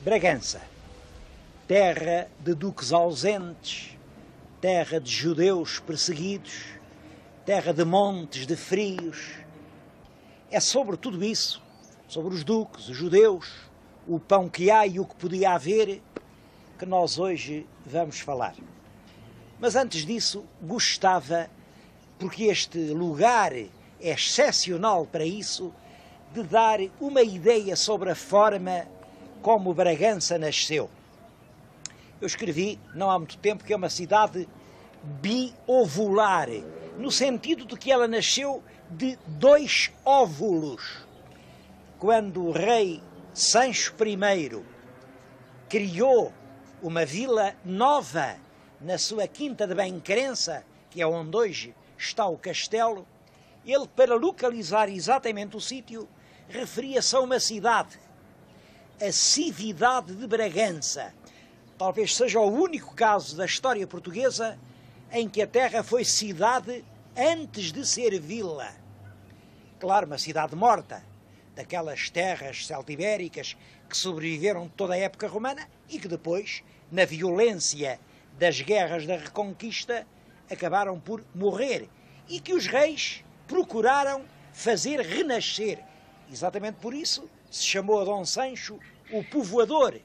Bragança, terra de duques ausentes, terra de judeus perseguidos, terra de montes de frios. É sobre tudo isso, sobre os duques, os judeus, o pão que há e o que podia haver, que nós hoje vamos falar. Mas antes disso, gostava, porque este lugar é excepcional para isso, de dar uma ideia sobre a forma como Bragança nasceu. Eu escrevi, não há muito tempo, que é uma cidade biovular, no sentido de que ela nasceu de 2 óvulos. Quando o rei Sancho I criou uma vila nova na sua quinta de Benquerença, que é onde hoje está o castelo, ele, para localizar exatamente o sítio, referia-se a uma cidade, a Cividade de Bragança. Talvez seja o único caso da história portuguesa em que a terra foi cidade antes de ser vila. Claro, uma cidade morta, daquelas terras celtibéricas que sobreviveram toda a época romana e que depois, na violência das guerras da Reconquista, acabaram por morrer e que os reis procuraram fazer renascer. Exatamente por isso se chamou a Dom Sancho o povoador.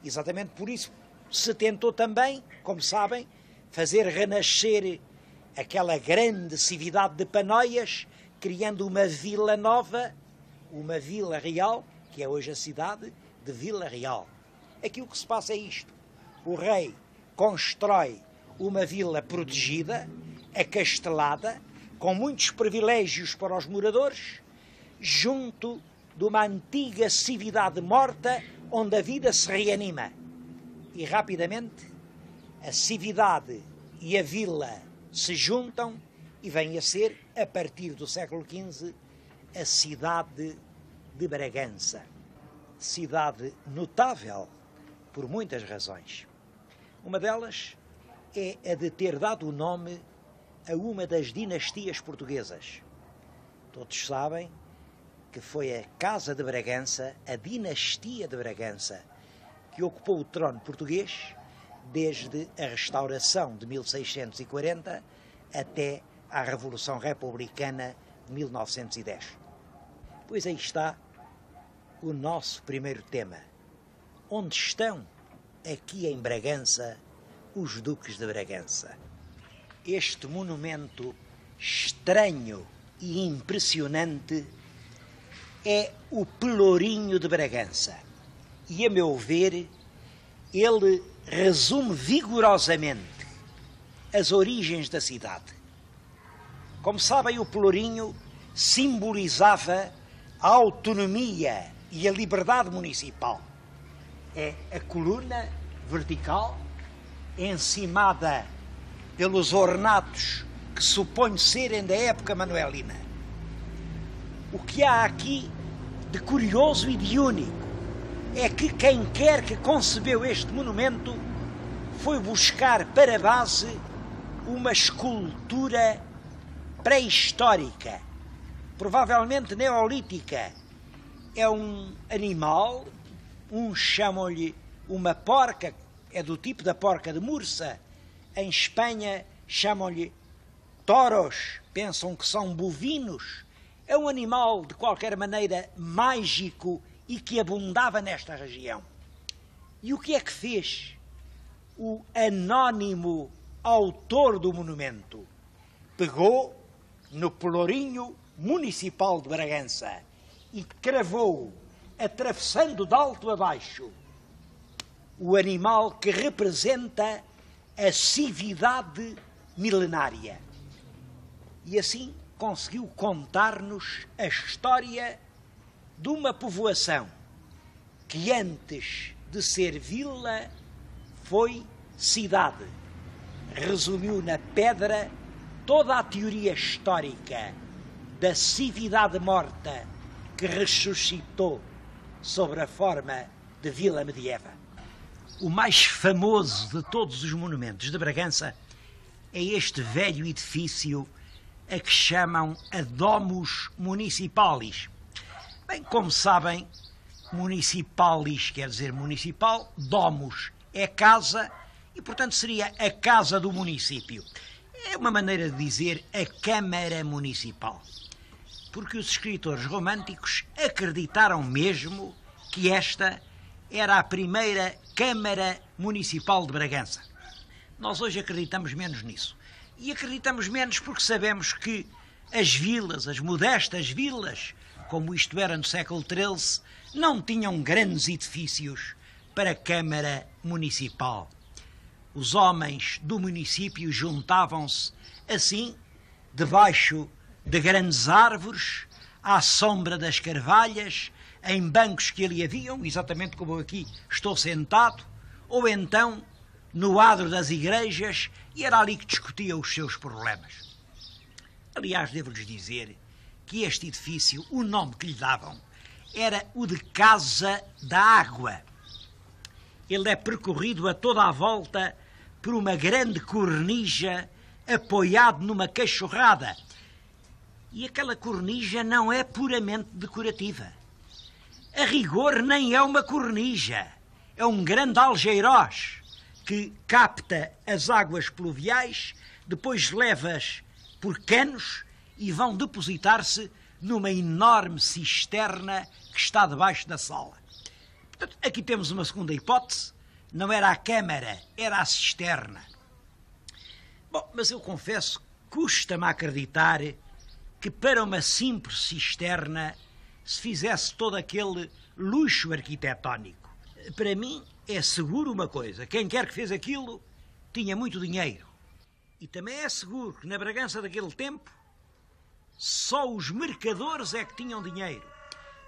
Exatamente por isso se tentou também, como sabem, fazer renascer aquela grande cividade de Panóias, criando uma vila nova, uma vila real, que é hoje a cidade de Vila Real. Aqui o que se passa é isto. O rei constrói uma vila protegida, acastelada, com muitos privilégios para os moradores, junto de uma antiga cividade morta, onde a vida se reanima. E rapidamente a cividade e a vila se juntam e vem a ser, a partir do século XV, a cidade de Bragança. Cidade notável por muitas razões. Uma delas é a de ter dado o nome a uma das dinastias portuguesas. Todos sabem que foi a Casa de Bragança, a dinastia de Bragança, que ocupou o trono português desde a restauração de 1640 até à Revolução Republicana de 1910. Pois aí está o nosso primeiro tema. Onde estão, aqui em Bragança, os duques de Bragança? Este monumento estranho e impressionante é o Pelourinho de Bragança. E, a meu ver, ele resume vigorosamente as origens da cidade. Como sabem, o Pelourinho simbolizava a autonomia e a liberdade municipal. É a coluna vertical, encimada pelos ornatos que suponho serem da época manuelina. O que há aqui de curioso e de único é que quem quer que concebeu este monumento foi buscar para base uma escultura pré-histórica, provavelmente neolítica. É um animal, uns chamam-lhe uma porca, é do tipo da porca de Mursa. Em Espanha chamam-lhe toros, pensam que são bovinos. É um animal, de qualquer maneira, mágico e que abundava nesta região. E o que é que fez o anónimo autor do monumento? Pegou no Pelourinho Municipal de Bragança e cravou, atravessando de alto a baixo, o animal que representa a cividade milenária. E assim conseguiu contar-nos a história de uma povoação que antes de ser vila foi cidade. Resumiu na pedra toda a teoria histórica da cividade morta que ressuscitou sob a forma de vila medieval. O mais famoso de todos os monumentos de Bragança é este velho edifício a que chamam a Domus Municipalis. Bem, como sabem, Municipalis quer dizer municipal, domus é casa e, portanto, seria a casa do município. É uma maneira de dizer a Câmara Municipal. Porque os escritores românticos acreditaram mesmo que esta era a primeira Câmara Municipal de Bragança. Nós hoje acreditamos menos nisso. E acreditamos menos porque sabemos que as vilas, as modestas vilas, como isto era no século XIII, não tinham grandes edifícios para Câmara Municipal. Os homens do município juntavam-se assim, debaixo de grandes árvores, à sombra das carvalhas, em bancos que ali haviam, exatamente como eu aqui estou sentado, ou então no adro das igrejas, e era ali que discutiam os seus problemas. Aliás, devo-lhes dizer que este edifício, o nome que lhe davam, era o de Casa da Água. Ele é percorrido a toda a volta por uma grande cornija apoiado numa cachorrada. E aquela cornija não é puramente decorativa. A rigor nem é uma cornija, é um grande algeirós que capta as águas pluviais, depois leva-as por canos e vão depositar-se numa enorme cisterna que está debaixo da sala. Portanto, aqui temos uma segunda hipótese. Não era a câmara, era a cisterna. Bom, mas eu confesso, custa-me acreditar que para uma simples cisterna se fizesse todo aquele luxo arquitetónico. Para mim é seguro uma coisa, quem quer que fez aquilo tinha muito dinheiro. E também é seguro que na Bragança daquele tempo só os mercadores é que tinham dinheiro.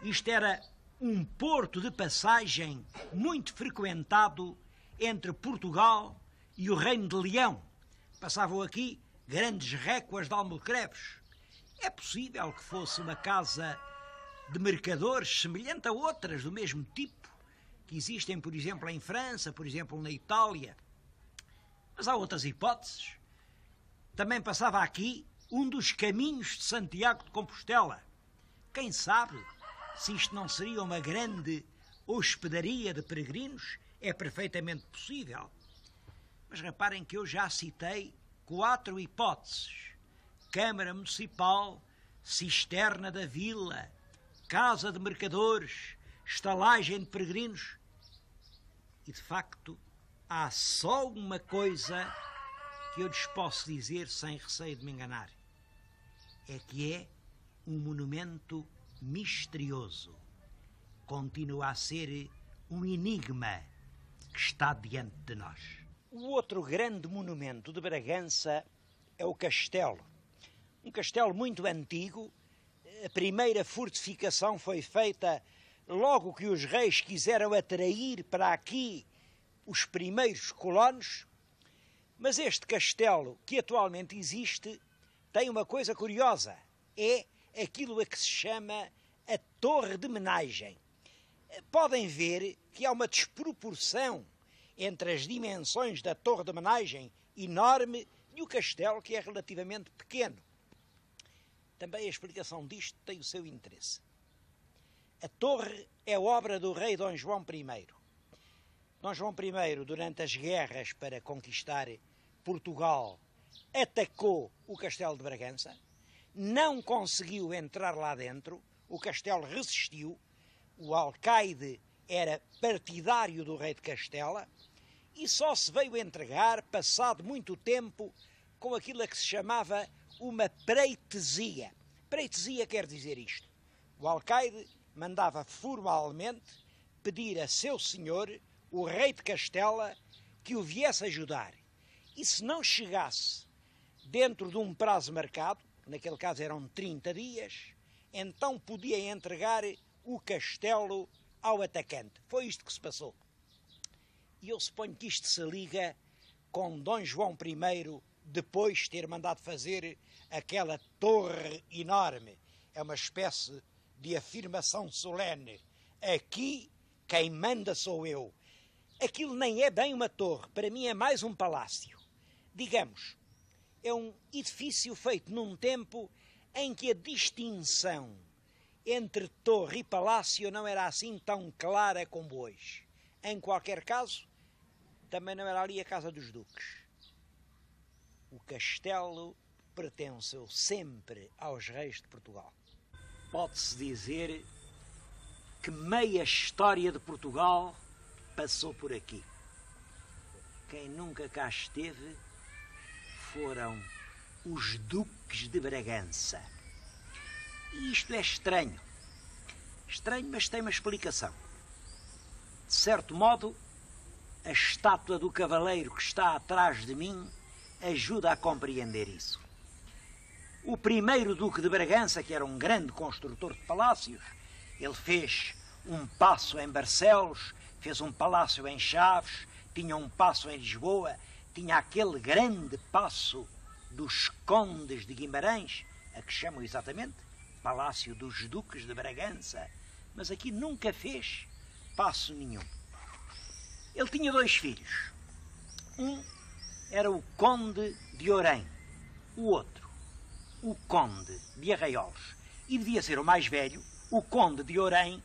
Isto era um porto de passagem muito frequentado entre Portugal e o Reino de Leão. Passavam aqui grandes récuas de almocreves. É possível que fosse uma casa de mercadores semelhante a outras do mesmo tipo, que existem, por exemplo, em França, por exemplo, na Itália. Mas há outras hipóteses. Também passava aqui um dos caminhos de Santiago de Compostela. Quem sabe se isto não seria uma grande hospedaria de peregrinos? É perfeitamente possível. Mas reparem que eu já citei 4 hipóteses: Câmara Municipal, cisterna da vila, casa de mercadores, estalagem de peregrinos. E, de facto, há só uma coisa que eu lhes posso dizer sem receio de me enganar. É que é um monumento misterioso. Continua a ser um enigma que está diante de nós. O outro grande monumento de Bragança é o castelo. Um castelo muito antigo. A primeira fortificação foi feita logo que os reis quiseram atrair para aqui os primeiros colonos. Mas este castelo que atualmente existe tem uma coisa curiosa. É aquilo a que se chama a Torre de Menagem. Podem ver que há uma desproporção entre as dimensões da Torre de Menagem, enorme, e o castelo, que é relativamente pequeno. Também a explicação disto tem o seu interesse. A torre é obra do rei Dom João I. Dom João I, durante as guerras para conquistar Portugal, atacou o castelo de Bragança, não conseguiu entrar lá dentro, o castelo resistiu, o alcaide era partidário do rei de Castela e só se veio entregar, passado muito tempo, com aquilo a que se chamava uma preitesia. Preitesia quer dizer isto: o alcaide mandava formalmente pedir a seu senhor, o rei de Castela, que o viesse ajudar. E se não chegasse dentro de um prazo marcado, naquele caso eram 30 dias, então podia entregar o castelo ao atacante. Foi isto que se passou. E eu suponho que isto se liga com Dom João I depois ter mandado fazer aquela torre enorme. É uma espécie de afirmação solene. Aqui quem manda sou eu. Aquilo nem é bem uma torre, para mim é mais um palácio. Digamos, é um edifício feito num tempo em que a distinção entre torre e palácio não era assim tão clara como hoje. Em qualquer caso, também não era ali a casa dos duques. O castelo pertenceu sempre aos reis de Portugal. Pode-se dizer que meia história de Portugal passou por aqui. Quem nunca cá esteve foram os duques de Bragança. E isto é estranho. Estranho, mas tem uma explicação. De certo modo, a estátua do cavaleiro que está atrás de mim ajuda a compreender isso. O primeiro duque de Bragança, que era um grande construtor de palácios, ele fez um paço em Barcelos, fez um palácio em Chaves, tinha um paço em Lisboa, tinha aquele grande paço dos Condes de Guimarães, a que chamam exatamente Palácio dos Duques de Bragança, mas aqui nunca fez paço nenhum. Ele tinha 2 filhos. Um era o Conde de Orém, o outro, o Conde de Arraiolos. E devia ser o mais velho, o Conde de Orém,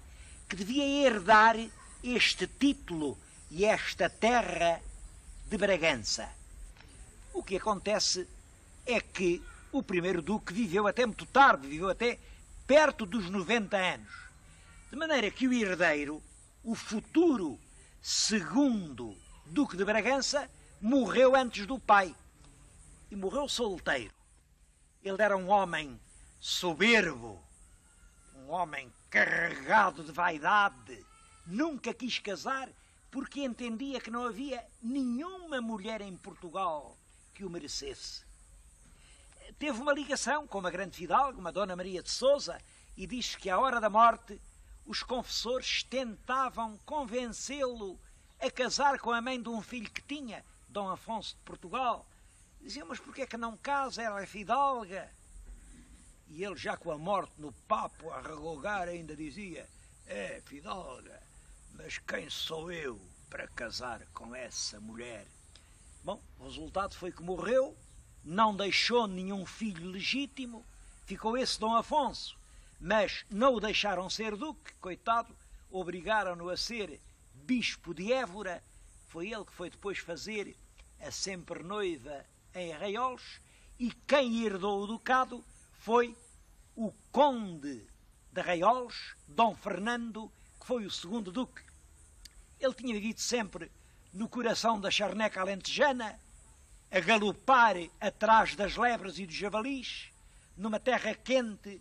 que devia herdar este título e esta terra de Bragança. O que acontece é que o primeiro duque viveu até muito tarde, viveu até perto dos 90 anos. De maneira que o herdeiro, o futuro segundo duque de Bragança, morreu antes do pai. E morreu solteiro. Ele era um homem soberbo, um homem carregado de vaidade. Nunca quis casar porque entendia que não havia nenhuma mulher em Portugal que o merecesse. Teve uma ligação com uma grande fidalga, uma Dona Maria de Sousa, e diz que à hora da morte os confessores tentavam convencê-lo a casar com a mãe de um filho que tinha, Dom Afonso de Portugal. Diziam, mas porquê é que não casa? Ela é fidalga. E ele, já com a morte no papo a regogar, ainda dizia, é fidalga, mas quem sou eu para casar com essa mulher? Bom, o resultado foi que morreu, não deixou nenhum filho legítimo, ficou esse Dom Afonso, mas não o deixaram ser duque, coitado, obrigaram-no a ser bispo de Évora. Foi ele que foi depois fazer a sempre noiva em Arraiolos, e quem herdou o ducado foi o Conde de Arraiolos, Dom Fernando, que foi o segundo duque. Ele tinha vivido sempre no coração da charneca alentejana, a galopar atrás das lebres e dos javalis, numa terra quente.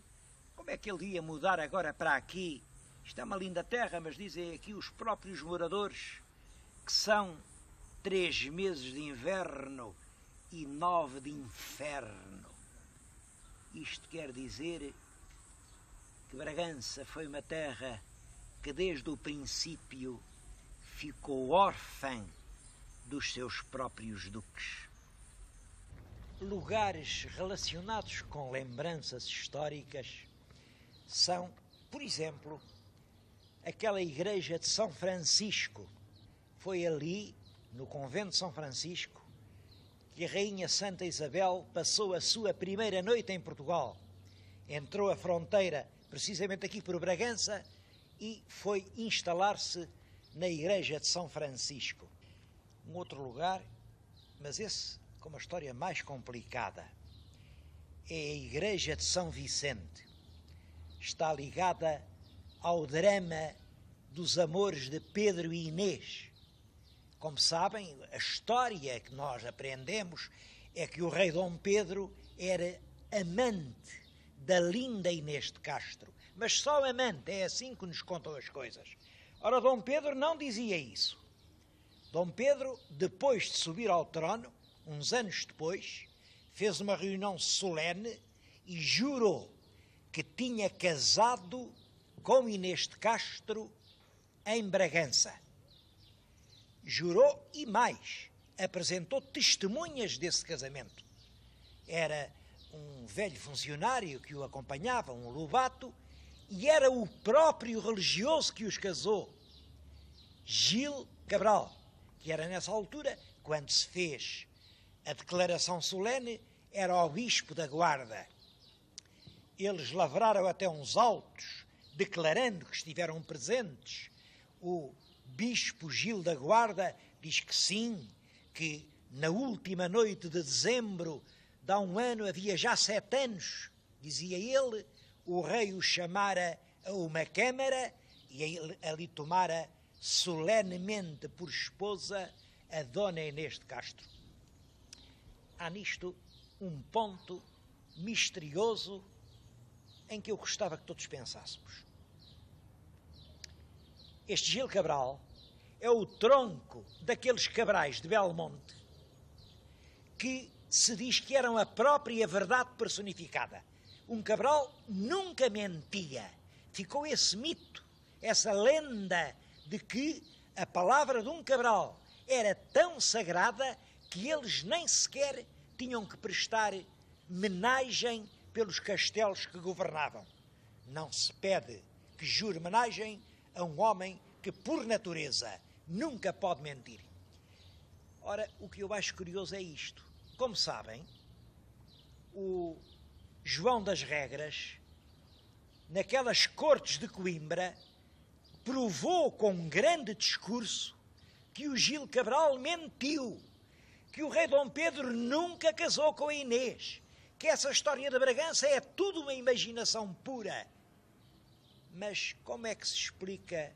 Como é que ele ia mudar agora para aqui? Isto é uma linda terra, mas dizem aqui os próprios moradores que são 3 meses de inverno e 9 de inferno. Isto quer dizer que Bragança foi uma terra que desde o princípio ficou órfã dos seus próprios duques. Lugares relacionados com lembranças históricas são, por exemplo, aquela igreja de São Francisco. Foi ali, no convento de São Francisco, que a Rainha Santa Isabel passou a sua primeira noite em Portugal. Entrou a fronteira, precisamente aqui por Bragança, e foi instalar-se na igreja de São Francisco. Um outro lugar, mas esse com uma história mais complicada, é a igreja de São Vicente. Está ligada ao drama dos amores de Pedro e Inês. Como sabem, a história que nós aprendemos é que o rei Dom Pedro era amante da linda Inês de Castro. Mas só amante, é assim que nos contam as coisas. Ora, Dom Pedro não dizia isso. Dom Pedro, depois de subir ao trono, uns anos depois, fez uma reunião solene e jurou que tinha casado com Inês de Castro em Bragança. Jurou e mais, apresentou testemunhas desse casamento. Era um velho funcionário que o acompanhava, um Lobato, e era o próprio religioso que os casou, Gil Cabral, que era nessa altura, quando se fez a declaração solene, era o bispo da Guarda. Eles lavraram até uns autos declarando que estiveram presentes. O bispo Gil da Guarda diz que sim, que na última noite de dezembro de há um ano, havia já 7 anos, dizia ele, o rei o chamara a uma câmara e ele ali tomara solenemente por esposa a dona Inês de Castro. Há nisto um ponto misterioso em que eu gostava que todos pensássemos. Este Gil Cabral é o tronco daqueles Cabrais de Belmonte que se diz que eram a própria verdade personificada. Um Cabral nunca mentia. Ficou esse mito, essa lenda de que a palavra de um Cabral era tão sagrada que eles nem sequer tinham que prestar menagem pelos castelos que governavam. Não se pede que jure menagem a um homem que, por natureza, nunca pode mentir. Ora, o que eu acho curioso é isto. Como sabem, o João das Regras, naquelas cortes de Coimbra, provou com um grande discurso que o Gil Cabral mentiu, que o rei Dom Pedro nunca casou com a Inês, que essa história de Bragança é tudo uma imaginação pura. Mas como é que se explica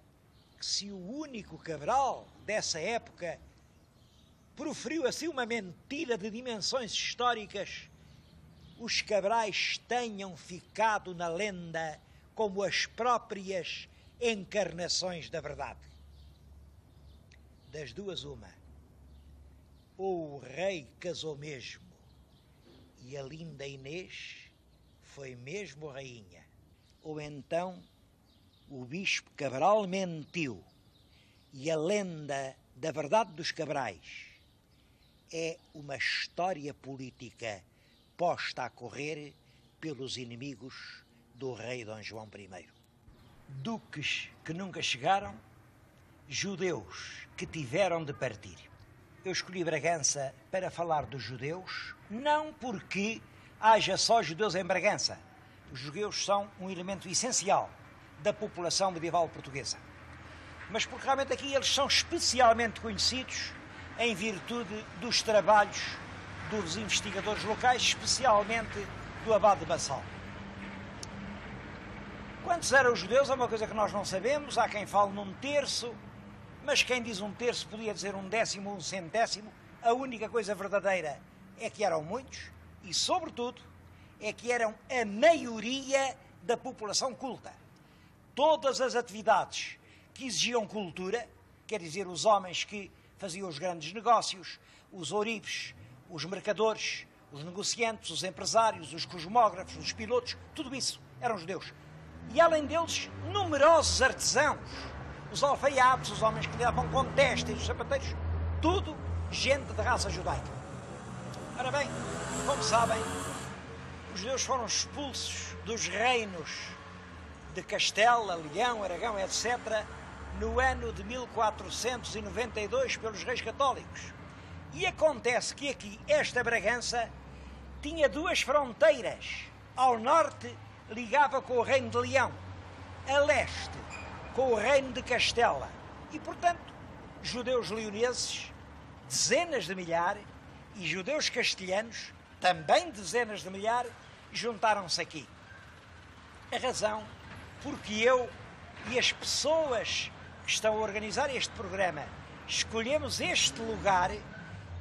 que, se o único Cabral dessa época proferiu assim uma mentira de dimensões históricas, os Cabrais tenham ficado na lenda como as próprias encarnações da verdade? Das duas uma. Ou o rei casou mesmo e a linda Inês foi mesmo rainha, ou então o bispo Cabral mentiu e a lenda da verdade dos Cabrais é uma história política posta a correr pelos inimigos do rei Dom João I. Duques que nunca chegaram, judeus que tiveram de partir. Eu escolhi Bragança para falar dos judeus, não porque haja só judeus em Bragança. Os judeus são um elemento essencial da população medieval portuguesa. Mas porque realmente aqui eles são especialmente conhecidos em virtude dos trabalhos dos investigadores locais, especialmente do abade de Bassal. Quantos eram os judeus é uma coisa que nós não sabemos. Há quem fale num terço, mas quem diz um terço podia dizer um décimo ou um centésimo. A única coisa verdadeira é que eram muitos e, sobretudo, é que eram a maioria da população culta. Todas as atividades que exigiam cultura, quer dizer, os homens que faziam os grandes negócios, os ourives, os mercadores, os negociantes, os empresários, os cosmógrafos, os pilotos, tudo isso eram judeus. E, além deles, numerosos artesãos, os alfaiates, os homens que lidavam com testes, os sapateiros, tudo gente de raça judaica. Ora bem, como sabem, os judeus foram expulsos dos reinos de Castela, Leão, Aragão, etc., no ano de 1492 pelos reis católicos. E acontece que aqui, esta Bragança, tinha duas fronteiras. Ao norte, ligava com o reino de Leão, a leste, com o reino de Castela. E, portanto, judeus leoneses, dezenas de milhares, e judeus castelhanos, também dezenas de milhares, juntaram-se aqui. A razão porque eu e as pessoas que estão a organizar este programa escolhemos este lugar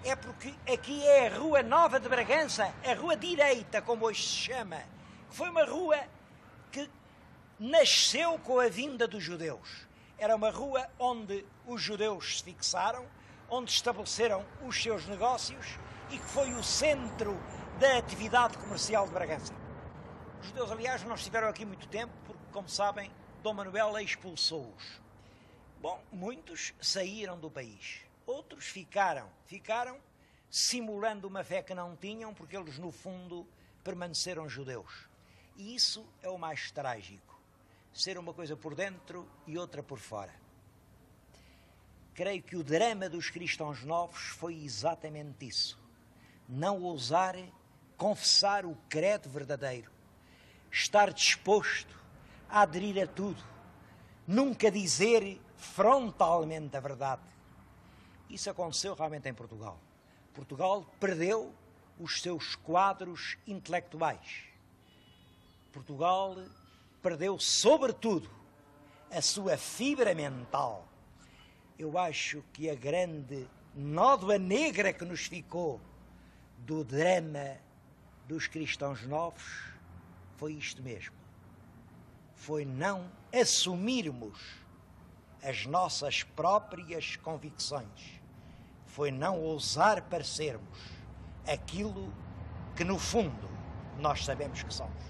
é porque aqui é a Rua Nova de Bragança, a Rua Direita, como hoje se chama, que foi uma rua que nasceu com a vinda dos judeus. Era uma rua onde os judeus se fixaram, onde estabeleceram os seus negócios e que foi o centro da atividade comercial de Bragança. Os judeus, aliás, não estiveram aqui muito tempo, porque, como sabem, Dom Manuel expulsou-os. Bom, muitos saíram do país, outros ficaram simulando uma fé que não tinham, porque eles, no fundo, permaneceram judeus. E isso é o mais trágico, ser uma coisa por dentro e outra por fora. Creio que o drama dos cristãos novos foi exatamente isso. Não ousar confessar o credo verdadeiro, estar disposto a aderir a tudo, nunca dizer frontalmente a verdade. Isso aconteceu realmente em Portugal. Portugal perdeu os seus quadros intelectuais. Portugal perdeu, sobretudo, a sua fibra mental. Eu acho que a grande nódoa negra que nos ficou do drama dos cristãos novos foi isto mesmo. Foi não assumirmos as nossas próprias convicções. Foi não ousar parecermos aquilo que, no fundo, nós sabemos que somos.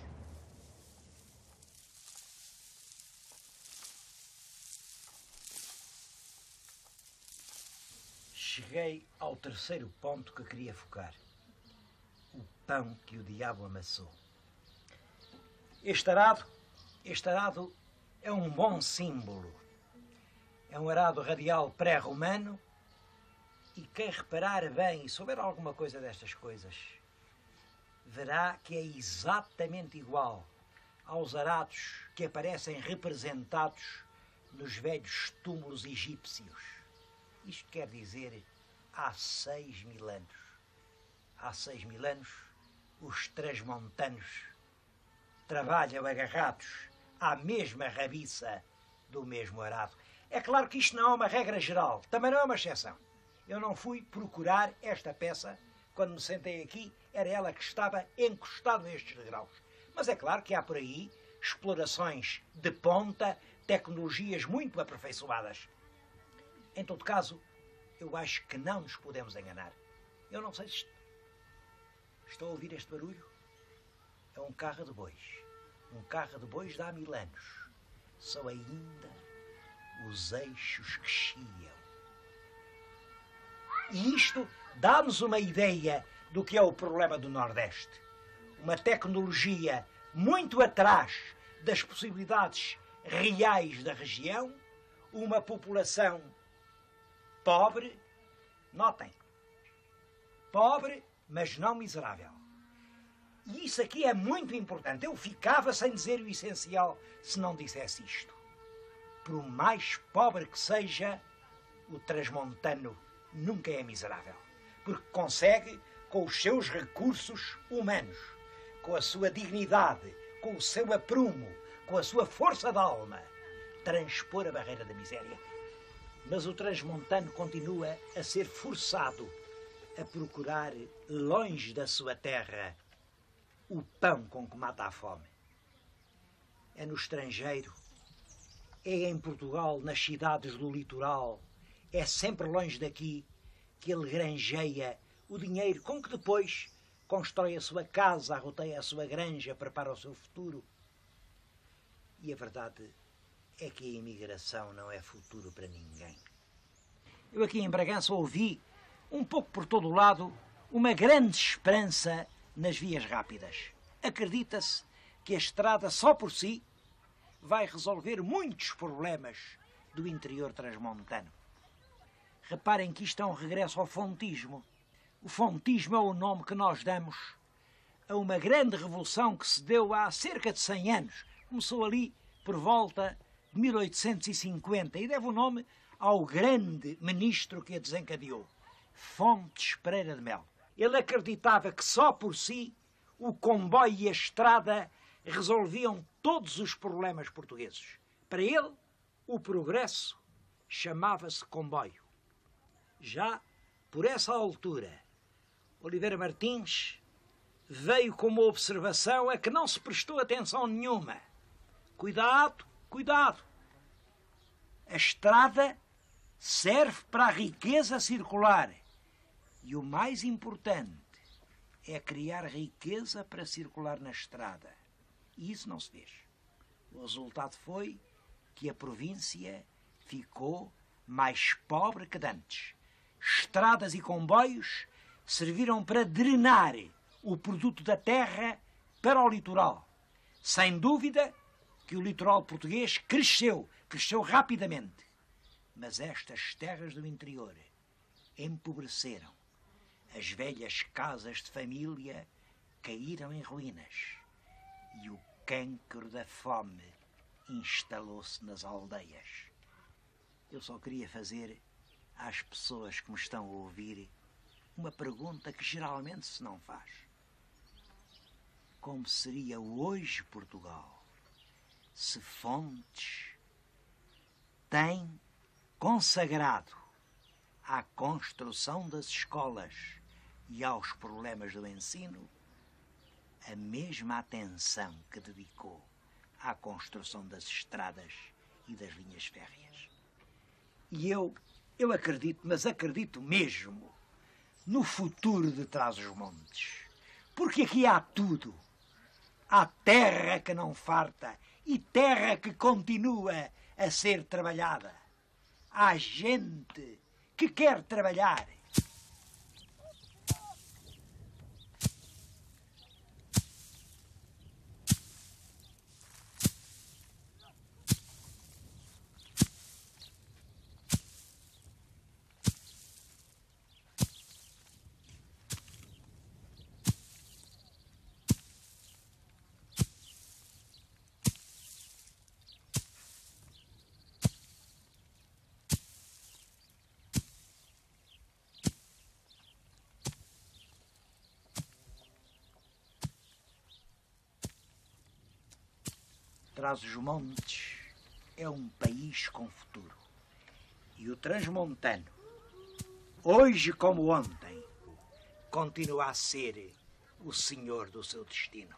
Cheguei ao terceiro ponto que queria focar. O pão que o diabo amassou. Este arado é um bom símbolo. É um arado radial pré-romano e quem reparar bem e souber alguma coisa destas coisas, verá que é exatamente igual aos arados que aparecem representados nos velhos túmulos egípcios. Isto quer dizer há 6.000 anos. Há 6.000 anos, os transmontanos trabalham agarrados à mesma rabiça do mesmo arado. É claro que isto não é uma regra geral, também não é uma exceção. Eu não fui procurar esta peça, quando me sentei aqui, era ela que estava encostada a estes degraus. Mas é claro que há por aí explorações de ponta, tecnologias muito aperfeiçoadas. Em todo caso, eu acho que não nos podemos enganar. Eu não sei se estou a ouvir este barulho. É um carro de bois. Um carro de bois de há 1000 anos. São ainda os eixos que chiam. E isto dá-nos uma ideia do que é o problema do Nordeste. Uma tecnologia muito atrás das possibilidades reais da região, uma população pobre, notem, pobre, mas não miserável. E isso aqui é muito importante. Eu ficava sem dizer o essencial se não dissesse isto. Por mais pobre que seja, o transmontano nunca é miserável, porque consegue, com os seus recursos humanos, com a sua dignidade, com o seu aprumo, com a sua força de alma, transpor a barreira da miséria. Mas o transmontano continua a ser forçado a procurar, longe da sua terra, o pão com que mata a fome. É no estrangeiro, é em Portugal, nas cidades do litoral, é sempre longe daqui que ele granjeia o dinheiro com que depois constrói a sua casa, arroteia a sua granja, prepara o seu futuro. E a verdade é que a imigração não é futuro para ninguém. Eu aqui em Bragança ouvi, um pouco por todo o lado, uma grande esperança nas vias rápidas. Acredita-se que a estrada só por si vai resolver muitos problemas do interior transmontano. Reparem que isto é um regresso ao fontismo. O fontismo é o nome que nós damos a uma grande revolução que se deu há cerca de 100 anos. Começou ali por volta de 1850 e deve o nome ao grande ministro que a desencadeou, Fontes Pereira de Melo. Ele acreditava que só por si o comboio e a estrada resolviam todos os problemas portugueses. Para ele, o progresso chamava-se comboio. Já por essa altura, Oliveira Martins veio com uma observação a que não se prestou atenção nenhuma. Cuidado, cuidado. A estrada serve para a riqueza circular. E o mais importante é criar riqueza para circular na estrada. E isso não se fez. O resultado foi que a província ficou mais pobre que antes. Estradas e comboios serviram para drenar o produto da terra para o litoral. Sem dúvida que o litoral português cresceu rapidamente. Mas estas terras do interior empobreceram. As velhas casas de família caíram em ruínas. E o cancro da fome instalou-se nas aldeias. Eu só queria fazer às pessoas que me estão a ouvir uma pergunta que geralmente se não faz. Como seria hoje Portugal se Fontes tem consagrado à construção das escolas e aos problemas do ensino a mesma atenção que dedicou à construção das estradas e das linhas férreas? E eu acredito, mas acredito mesmo, no futuro de Trás-os-Montes. Porque aqui há tudo. Há terra que não farta e terra que continua a ser trabalhada. Há gente que quer trabalhar. Trás-os-Montes é um país com futuro. E o transmontano, hoje como ontem, continua a ser o senhor do seu destino.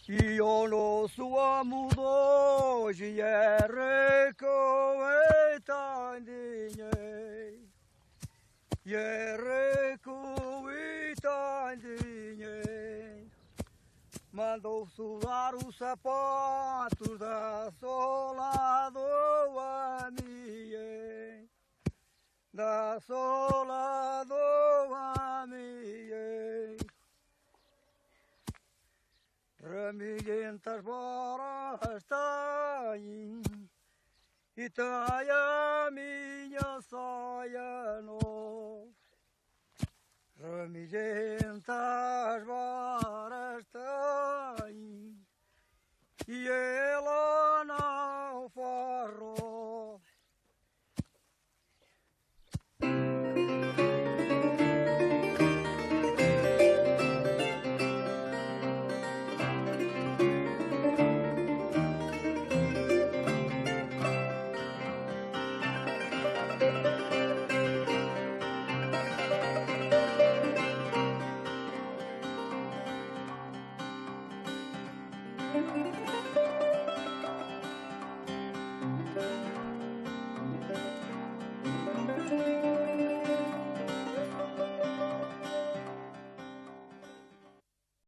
Io lo suamo doji ereko etandinye. Yereko etandinhe. Mandou suar os sapatos da sola do amiê. Da sola do amiê. Ramilhentas boras têm e tem a minha saia nova. Ramilhentas